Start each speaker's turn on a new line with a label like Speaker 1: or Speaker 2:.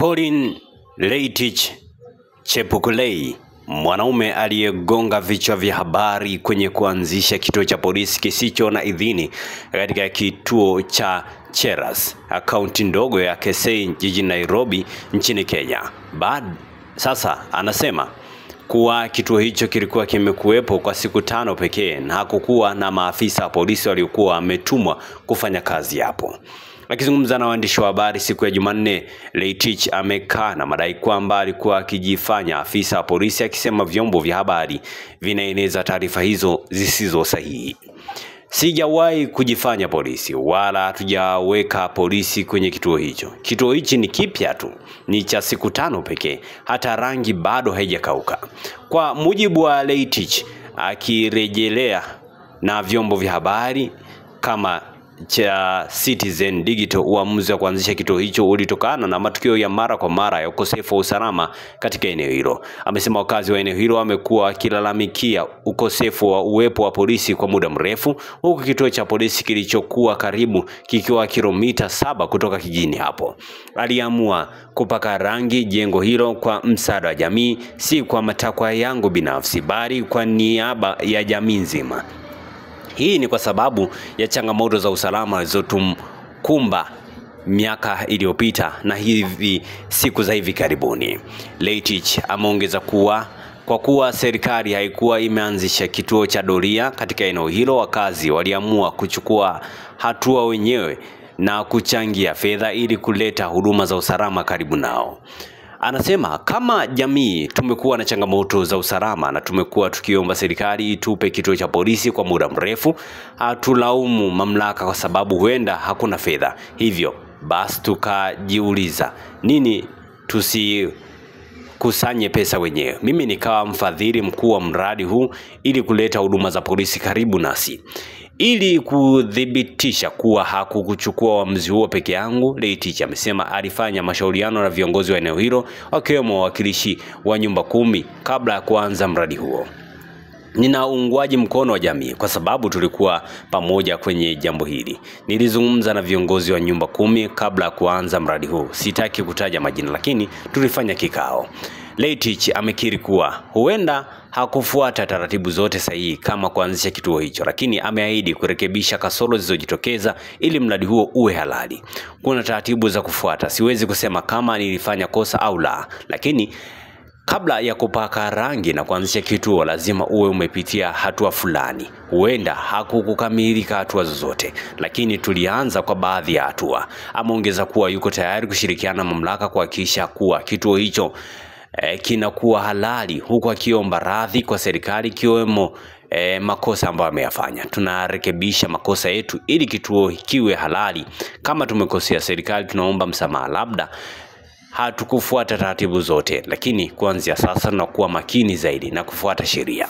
Speaker 1: Colin Leitich Chepukulei, mwanaume aliyegonga vichwa vya habari kwenye kuanzisha kituo cha polisi kisicho na idhini katika kituo cha Cheras, kaunti ndogo ya Kisii jijini Nairobi nchini Kenya. Sasa anasema kuwa kituo hicho kilikuwa kimekuwepo kwa siku 5 pekee na hakukuwa na maafisa wa polisi waliokuwa wametumwa kufanya kazi hapo. Akizungumza na waandishi wa habari siku ya Jumanne, Leitich amekana madai kwamba alikuwa akijifanya afisa wa polisi, akisema vyombo vya habari vinaeneza taarifa hizo zisizo sahihi. Sijawahi kujifanya polisi wala hatujaweka polisi kwenye kituo hicho. Kituo hichi ni kipya tu, ni cha siku 5 pekee, hata rangi bado haijakauka. Kwa mujibu wa Leitich, akirejelea na vyombo vya habari kama cha Citizen Digital, uamuzi wa kuanzisha kituo hicho ulitokana na matukio ya mara kwa mara ya ukosefu wa usalama katika eneo hilo. Amesema wakazi wa eneo hilo wamekuwa wakilalamikia ukosefu wa uwepo wa polisi kwa muda mrefu, huku kituo cha polisi kilichokuwa karibu kikiwa kilomita 7 kutoka kijijini hapo. Aliamua kupaka rangi jengo hilo kwa msaada wa jamii, si kwa matakwa yangu binafsi bali kwa niaba ya jamii nzima. Hii ni kwa sababu ya changamoto za usalama zilizotukumba miaka iliyopita na hivi siku za hivi karibuni. Leitich ameongeza kuwa kwa kuwa serikali haikuwa imeanzisha kituo cha doria katika eneo hilo, wakazi waliamua kuchukua hatua wenyewe na kuchangia fedha ili kuleta huduma za usalama karibu nao. Anasema kama jamii tumekuwa na changamoto za usalama na tumekuwa tukiomba serikali itupe kituo cha polisi kwa muda mrefu. Hatulaumu mamlaka kwa sababu huenda hakuna fedha. Hivyo basi tukajiuliza nini tusikusanye pesa wenyewe. Mimi nikawa mfadhili mkuu wa mradi huu ili kuleta huduma za polisi karibu nasi. Ili kudhibitisha kuwa hakukuchukua uamuzi huo peke yangu, Leitich amesema alifanya mashauriano na viongozi wa eneo hilo, wakiwemo wawakilishi wa nyumba 10 kabla ya kuanza mradi huo. Nina uungwaji mkono wa jamii kwa sababu tulikuwa pamoja kwenye jambo hili. Nilizungumza na viongozi wa nyumba 10 kabla ya kuanza mradi huu. Sitaki kutaja majina, lakini tulifanya kikao. Leitich amekiri kuwa huenda hakufuata taratibu zote sahihi kama kuanzisha kituo hicho, lakini ameahidi kurekebisha kasoro zilizojitokeza ili mradi huo uwe halali. Kuna taratibu za kufuata. Siwezi kusema kama nilifanya kosa au la, lakini kabla ya kupaka rangi na kuanzisha kituo lazima uwe umepitia hatua fulani. Huenda hakukukamilika hatua zozote, lakini tulianza kwa baadhi ya hatua. Ameongeza kuwa yuko tayari kushirikiana na mamlaka kuhakikisha kuwa kituo hicho kinakuwa halali, huku akiomba radhi kwa serikali ikiwemo makosa ambayo ameyafanya. Tunarekebisha makosa yetu ili kituo kiwe halali. Kama tumekosea serikali, tunaomba msamaha, labda hatukufuata taratibu zote, lakini kuanzia sasa tunakuwa makini zaidi na kufuata sheria.